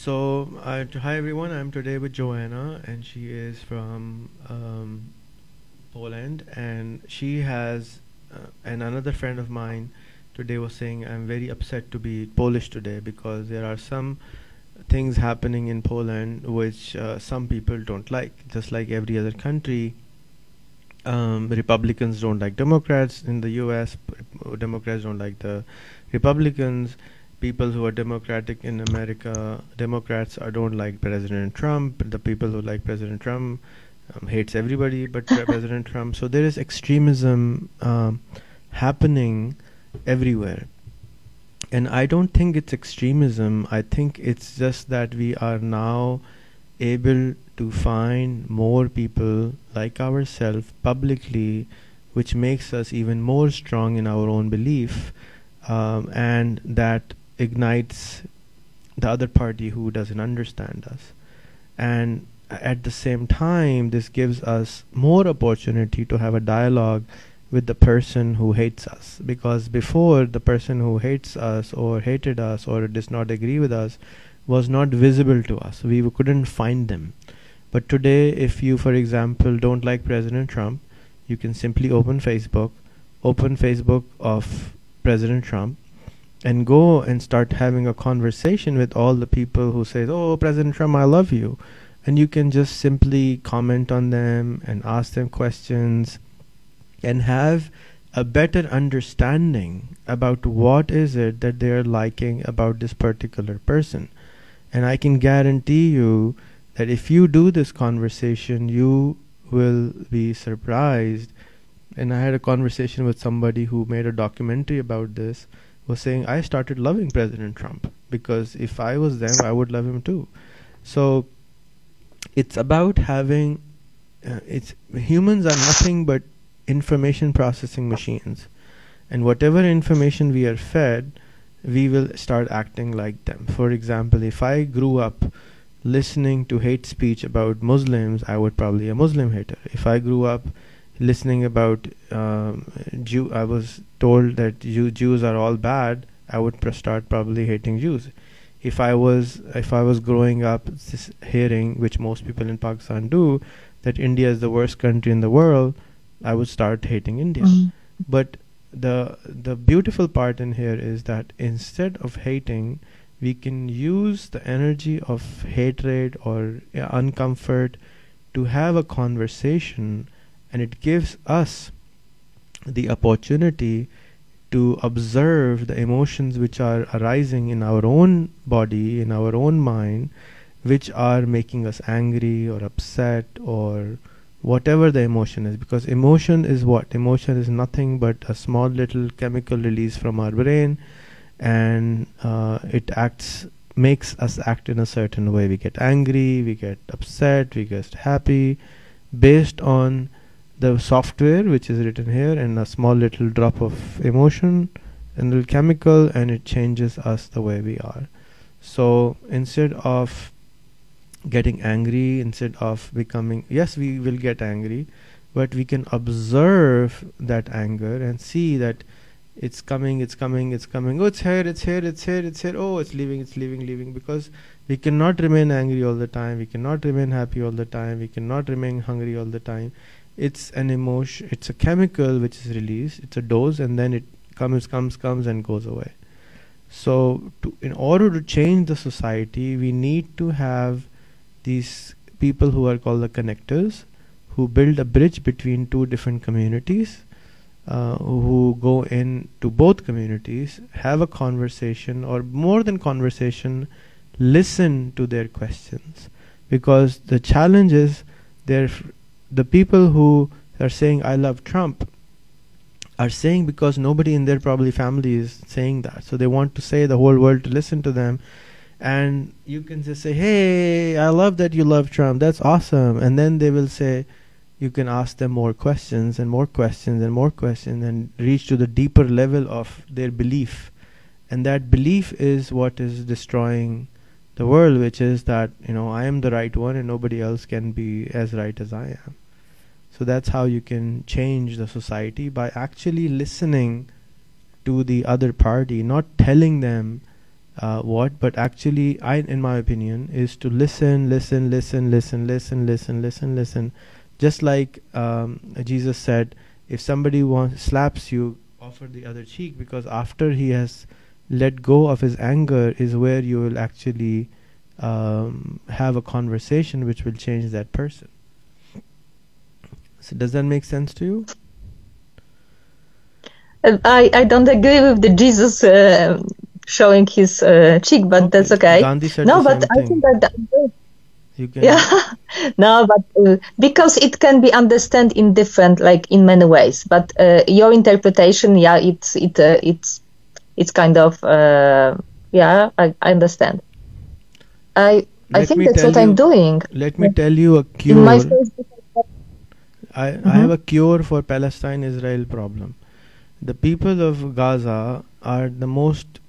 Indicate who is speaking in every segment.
Speaker 1: Hi everyone, I'm today with Joanna, and she is from Poland, and she has, and another friend of mine today was saying, I'm very upset to be Polish today because there are some things happening in Poland which some people don't like. Just like every other country, Republicans don't like Democrats in the US, Democrats don't like the Republicans. People who are democratic in America, Democrats don't like President Trump. The people who like President Trump hates everybody but President Trump. So there is extremism happening everywhere. And I don't think it's extremism. I think it's just that we are now able to find more people like ourselves publicly, which makes us even more strong in our own belief, and that ignites the other party who doesn't understand us. And at the same time, this gives us more opportunity to have a dialogue with the person who hates us, because before, the person who hates us or hated us or does not agree with us was not visible to us. We couldn't find them. But today, if you, for example, don't like President Trump, you can simply open Facebook of President Trump, and go and start having a conversation with all the people who say, oh, President Trump, I love you. And you can just simply comment on them and ask them questions and have a better understanding about what is it that they're liking about this particular person. And I can guarantee you that if you do this conversation, you will be surprised. And I had a conversation with somebody who made a documentary about this, was saying, I started loving President Trump because if I was them, I would love him too. So it's about having, humans are nothing but information processing machines. And whatever information we are fed, we will start acting like them. For example, if I grew up listening to hate speech about Muslims, I would probably be a Muslim hater. If I grew up listening about I was told that Jews are all bad, I would start probably hating Jews. If I was growing up hearing, which most people in Pakistan do, that India is the worst country in the world, I would start hating India. But the beautiful part in here is that instead of hating, we can use the energy of hatred or uncomfort to have a conversation. And it gives us the opportunity to observe the emotions which are arising in our own body, in our own mind, which are making us angry or upset or whatever the emotion is. Because emotion is what? Emotion is nothing but a small little chemical release from our brain, and it makes us act in a certain way. We get angry, we get upset, we get happy, based on the software which is written here, and a small little drop of emotion and little chemical, and it changes us the way we are. So instead of getting angry, instead of becoming, yes, we will get angry, but we can observe that anger and see that it's coming, it's coming, it's coming. Oh, it's here, it's here, it's here, it's here. Oh, it's leaving, it's leaving, leaving. Because we cannot remain angry all the time. We cannot remain happy all the time. We cannot remain hungry all the time. It's an emotion, it's a chemical which is released, it's a dose, and then it comes and goes away. So in order to change the society, we need to have these people who are called the connectors, who build a bridge between two different communities, who go into both communities, have a conversation, or more than conversation, listen to their questions. Because the challenge is the people who are saying I love Trump are saying because nobody in their probably family is saying that, so they want to say the whole world to listen to them. And you can just say, hey, I love that you love Trump, that's awesome. And then they will say, you can ask them more questions and more questions and more questions, and reach to the deeper level of their belief. And that belief is what is destroying the world, which is that, I am the right one and nobody else can be as right as I am. So that's how you can change the society, by actually listening to the other party, not telling them what, but actually, in my opinion, is to listen, just like Jesus said, if somebody slaps you, offer the other cheek, because after he has let go of his anger is where you will actually have a conversation which will change that person. So does that make sense to you?
Speaker 2: I don't agree with the Jesus showing his cheek, but okay, that's okay.
Speaker 1: Gandhi said
Speaker 2: no,
Speaker 1: the
Speaker 2: but
Speaker 1: same
Speaker 2: I
Speaker 1: thing.
Speaker 2: think that
Speaker 1: you can
Speaker 2: yeah, no, but because it can be understood in different, like in many ways. But your interpretation, yeah, it's kind of yeah, I understand. I think that's what I'm doing.
Speaker 1: Let me tell you a cure.
Speaker 2: In my Facebook,
Speaker 1: I have a cure for Palestine-Israel problem. The people of Gaza are the most,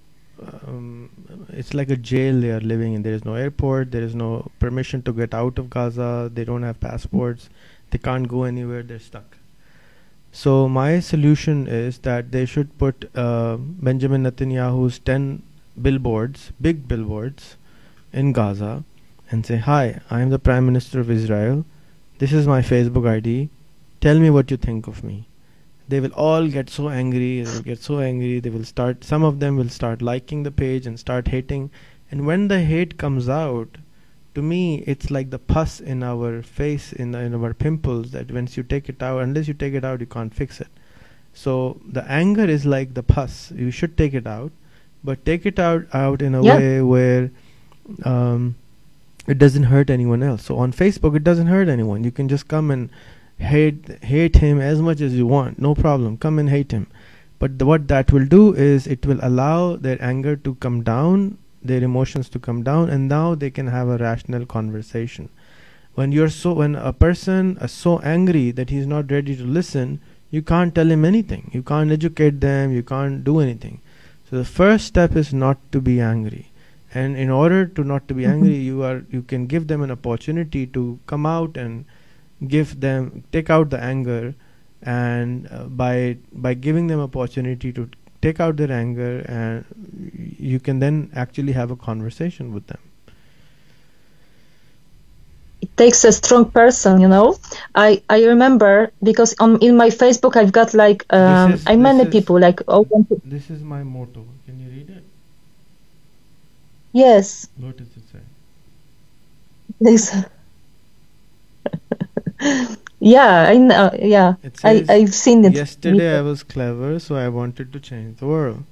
Speaker 1: it's like a jail they are living in. There is no airport, there is no permission to get out of Gaza, they don't have passports, they can't go anywhere, they're stuck. So my solution is that they should put Benjamin Netanyahu's 10 billboards, big billboards, in Gaza and say, "Hi, I am the Prime Minister of Israel. This is my Facebook ID. Tell me what you think of me." They will all get so angry. They will get so angry. They will start. Some of them will start liking the page and start hating. And when the hate comes out, to me, it's like the pus in our face, in our pimples. That once you take it out, unless you take it out, you can't fix it. So the anger is like the pus. You should take it out, but take it out in a way where it doesn't hurt anyone else. So on Facebook, it doesn't hurt anyone. You can just come and hate him as much as you want, no problem. Come and hate him. But what that will do is it will allow their anger to come down, their emotions to come down, and now they can have a rational conversation. When a person is so angry that he's not ready to listen, you can't tell him anything. You can't educate them. You can't do anything. So the first step is not to be angry. And in order to not to be angry, you can give them an opportunity to come out and take out the anger, and by giving them opportunity to take out their anger, and you can then actually have a conversation with them.
Speaker 2: It takes a strong person, you know. I remember, because in my Facebook I've got like many people like
Speaker 1: This is my motto. Can you read it?
Speaker 2: Yes.
Speaker 1: What does it say?
Speaker 2: This. Yeah, I know. Yeah, I've seen it.
Speaker 1: Yesterday I was clever, so I wanted to change the world.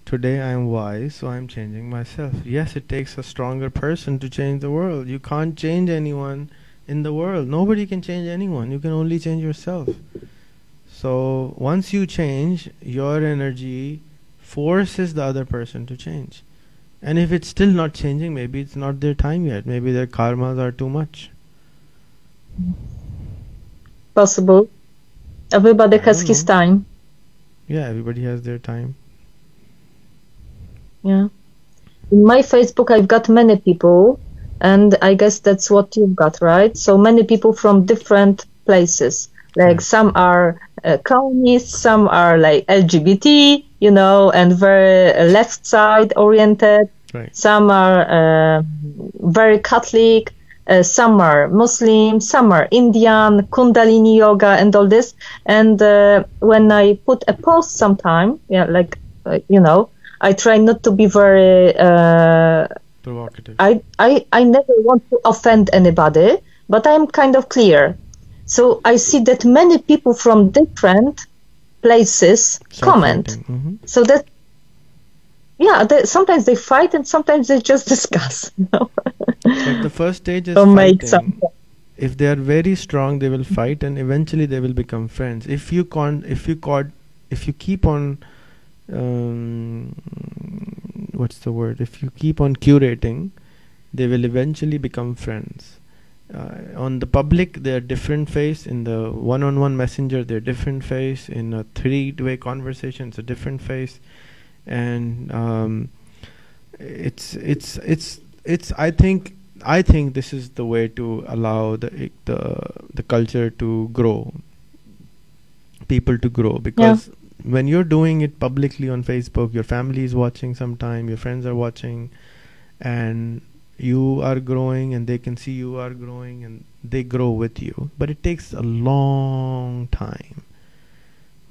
Speaker 1: Today I am wise, so I am changing myself. Yes, it takes a stronger person to change the world. You can't change anyone in the world. Nobody can change anyone. You can only change yourself. So once you change, your energy forces the other person to change. And if it's still not changing, maybe it's not their time yet. Maybe their karmas are too much.
Speaker 2: Possible. Everybody has his time.
Speaker 1: Yeah, everybody has their time.
Speaker 2: Yeah. In my Facebook, I've got many people, and I guess that's what you've got, right? So many people from different places. Like some are communists, some are like LGBT, you know, and very left side oriented.
Speaker 1: Right.
Speaker 2: Some are very Catholic. Some are Muslim, some are Indian, Kundalini yoga, and all this. And when I put a post sometime, you know, I try not to be very
Speaker 1: provocative.
Speaker 2: I never want to offend anybody, but I'm kind of clear. So I see that many people from different places comment. So that, yeah, sometimes they fight and sometimes they just discuss. You know?
Speaker 1: But the first stage is fighting. If they are very strong, they will fight, and eventually they will become friends. If you keep on, what's the word? If you keep on curating, they will eventually become friends. On the public, they're different face. In the one-on-one messenger, they're different face. In a three-way conversation, it's a different face. And I think this is the way to allow the culture to grow, people to grow, because when you're doing it publicly on Facebook, your family is watching sometime, your friends are watching, and you are growing, and they can see you are growing, and they grow with you. But it takes a long time,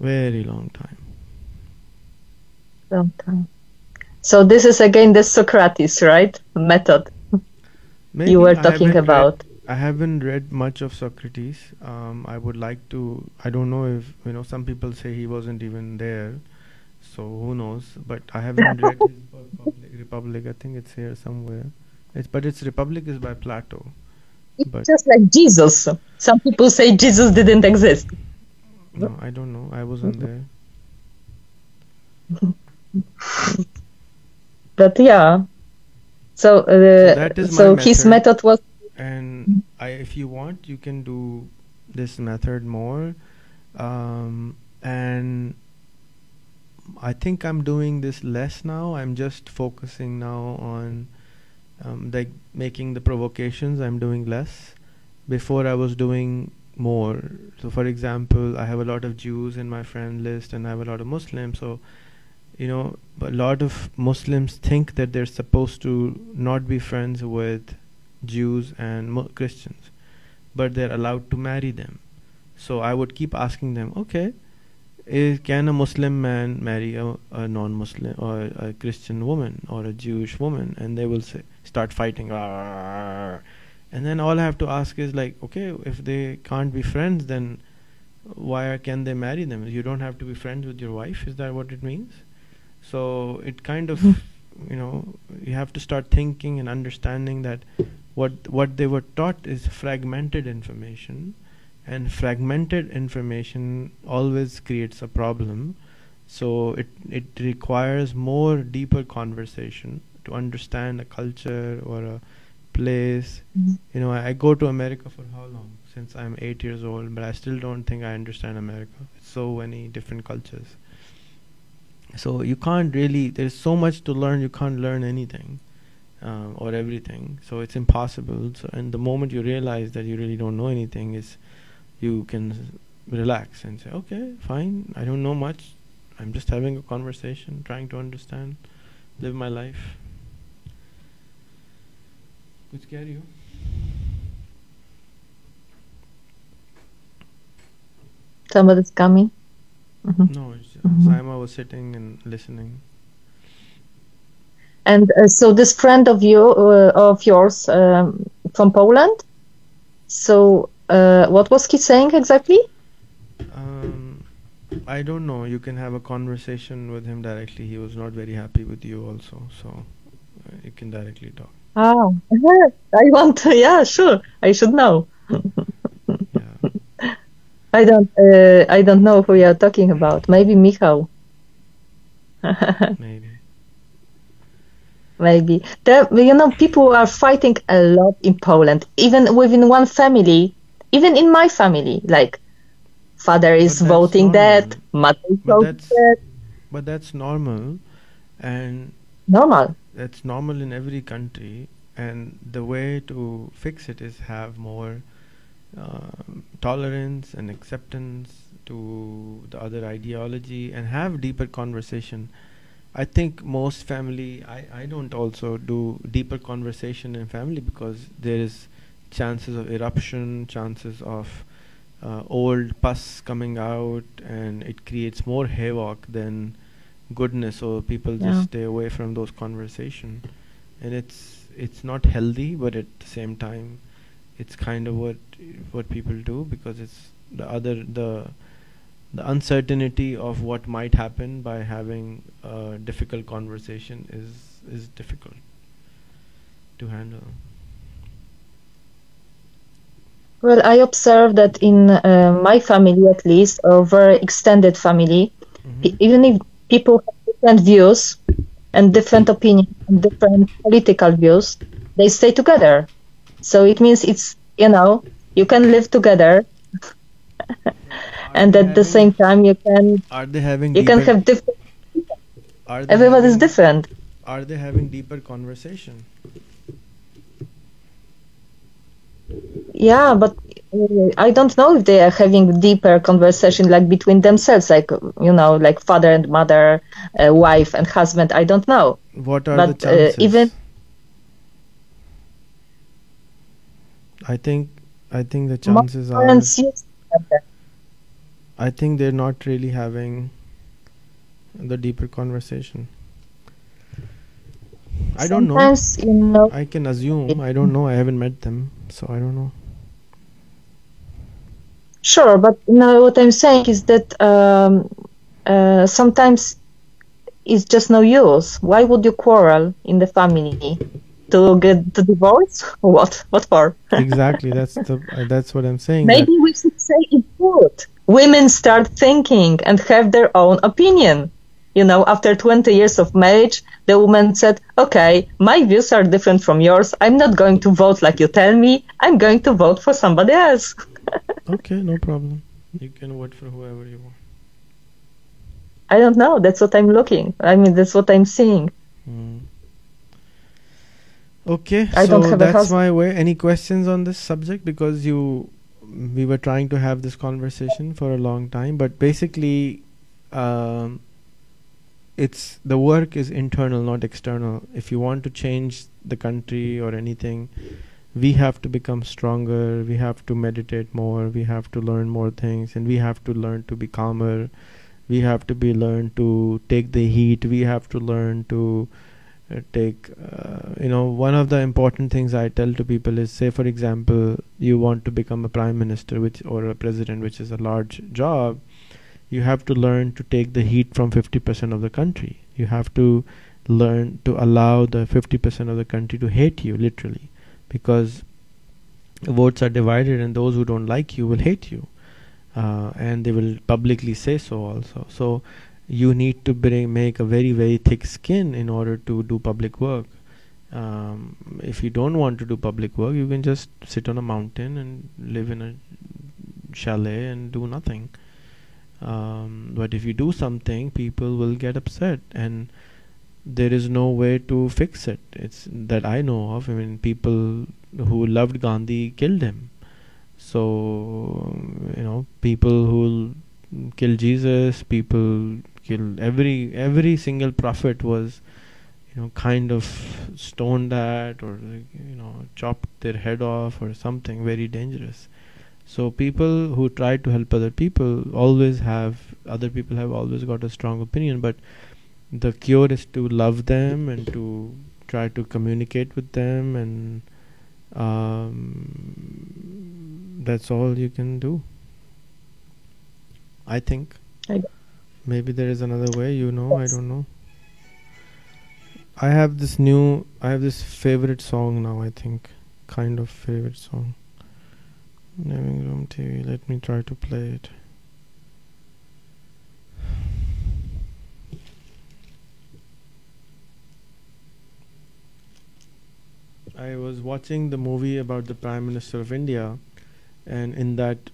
Speaker 1: very long time.
Speaker 2: Long time. So this is again the Socrates, right? Method
Speaker 1: Maybe
Speaker 2: you were talking about.
Speaker 1: I haven't read much of Socrates. I would like to. I don't know if, some people say he wasn't even there, so who knows? But I haven't read his book, Republic. I think it's here somewhere. It's Republic is by Plato.
Speaker 2: It's just like Jesus. Some people say Jesus didn't exist.
Speaker 1: No, I don't know. I wasn't there.
Speaker 2: But yeah. So
Speaker 1: that is my
Speaker 2: his method was.
Speaker 1: And if you want, you can do this method more. And I think I'm doing this less now. I'm just focusing now on like making the provocations. I'm doing less. Before I was doing more. So for example, I have a lot of Jews in my friend list, and I have a lot of Muslims. So a lot of Muslims think that they're supposed to not be friends with Jews and Christians, but they're allowed to marry them. So I would keep asking them, okay, can a Muslim man marry a non-Muslim or a Christian woman or a Jewish woman? And they will start fighting. And then all I have to ask is like, okay, if they can't be friends, then why can they marry them? You don't have to be friends with your wife. Is that what it means? So it kind of, you have to start thinking and understanding that what they were taught is fragmented information, and fragmented information always creates a problem. So it requires more deeper conversation to understand a culture or a place. I go to America for how long? Since I'm 8 years old, but I still don't think I understand America. It's so many different cultures. So you can't really, there's so much to learn, you can't learn anything or everything. So it's impossible. So, and the moment you realize that you really don't know anything, is you can relax and say, okay, fine, I don't know much. I'm just having a conversation, trying to understand, live my life. Kuch keh rahi ho?
Speaker 2: Somebody's coming.
Speaker 1: No, it's Saima was sitting and listening.
Speaker 2: And so this friend of yours from Poland. So what was he saying exactly?
Speaker 1: I don't know. You can have a conversation with him directly. He was not very happy with you also, so you can directly talk.
Speaker 2: Oh, I want to. Yeah, sure. I should know.
Speaker 1: Yeah.
Speaker 2: I don't know who you are talking about. Maybe Michał. Maybe. People are fighting a lot in Poland, even within one family, even in my family. Like, father is voting that, mother is voting that.
Speaker 1: But that's normal, and
Speaker 2: normal.
Speaker 1: That's normal in every country, and the way to fix it is have more tolerance and acceptance to the other ideology, and have deeper conversation. I think most family, I don't also do deeper conversation in family, because there is chances of eruption, chances of old pus coming out, and it creates more havoc than goodness. So people just stay away from those conversations, and it's not healthy, but at the same time it's kind of what people do, because it's the uncertainty of what might happen by having a difficult conversation is difficult to handle.
Speaker 2: Well, I observe that in my family, at least, a very extended family, even if people have different views and different opinions and different political views, they stay together. So it means you can live together, and at the same time you can have different. Everyone is different.
Speaker 1: Are they having deeper conversation?
Speaker 2: Yeah, but I don't know if they are having deeper conversation like between themselves, like like father and mother, wife and husband. I don't know.
Speaker 1: What are the chances?
Speaker 2: Even
Speaker 1: I think the chances are. I think they're not really having the deeper conversation. I don't know. I can assume. I don't know. I haven't met them, so I don't know.
Speaker 2: Sure, but what I'm saying is that sometimes it's just no use. Why would you quarrel in the family? To get the divorce? What for?
Speaker 1: Exactly. That's what I'm saying.
Speaker 2: Maybe we should say it's good. Women start thinking and have their own opinion. After 20 years of marriage, the woman said, okay, my views are different from yours. I'm not going to vote like you tell me. I'm going to vote for somebody else.
Speaker 1: Okay, no problem. You can vote for whoever you want.
Speaker 2: I don't know. That's what I'm looking. That's what I'm seeing.
Speaker 1: Okay, so that's my way. Any questions on this subject? Because we were trying to have this conversation for a long time, but basically, it's the work is internal, not external. If you want to change the country or anything, we have to become stronger. We have to meditate more. We have to learn more things, and we have to learn to be calmer. We have to learn to take the heat. We have to learn to take one of the important things I tell to people is, say for example, you want to become a prime minister or a president, which is a large job. You have to learn to take the heat from 50% of the country. You have to learn to allow the 50% of the country to hate you, literally, because votes are divided, and those who don't like you will hate you, and they will publicly say so also. So you need to make a very, very thick skin in order to do public work. If you don't want to do public work, you can just sit on a mountain and live in a chalet and do nothing. But if you do something, people will get upset, and there is no way to fix it. It's that I know of. People who loved Gandhi killed him. So people who kill Jesus, people kill every single prophet was kind of stoned at, or chopped their head off, or something very dangerous. So people who try to help other people other people have always got a strong opinion, but the cure is to love them and to try to communicate with them, and that's all you can do, I think. Maybe there is another way, I don't know. I have this favorite song now, I think, kind of favorite song. Living Room TV, let me try to play it. I was watching the movie about the Prime Minister of India, and in that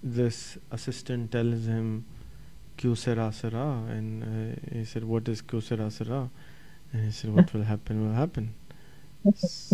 Speaker 1: this assistant tells him "Kyu sera sera," and he said, "What is Kyu sera sera?" And he said, "What will happen will happen."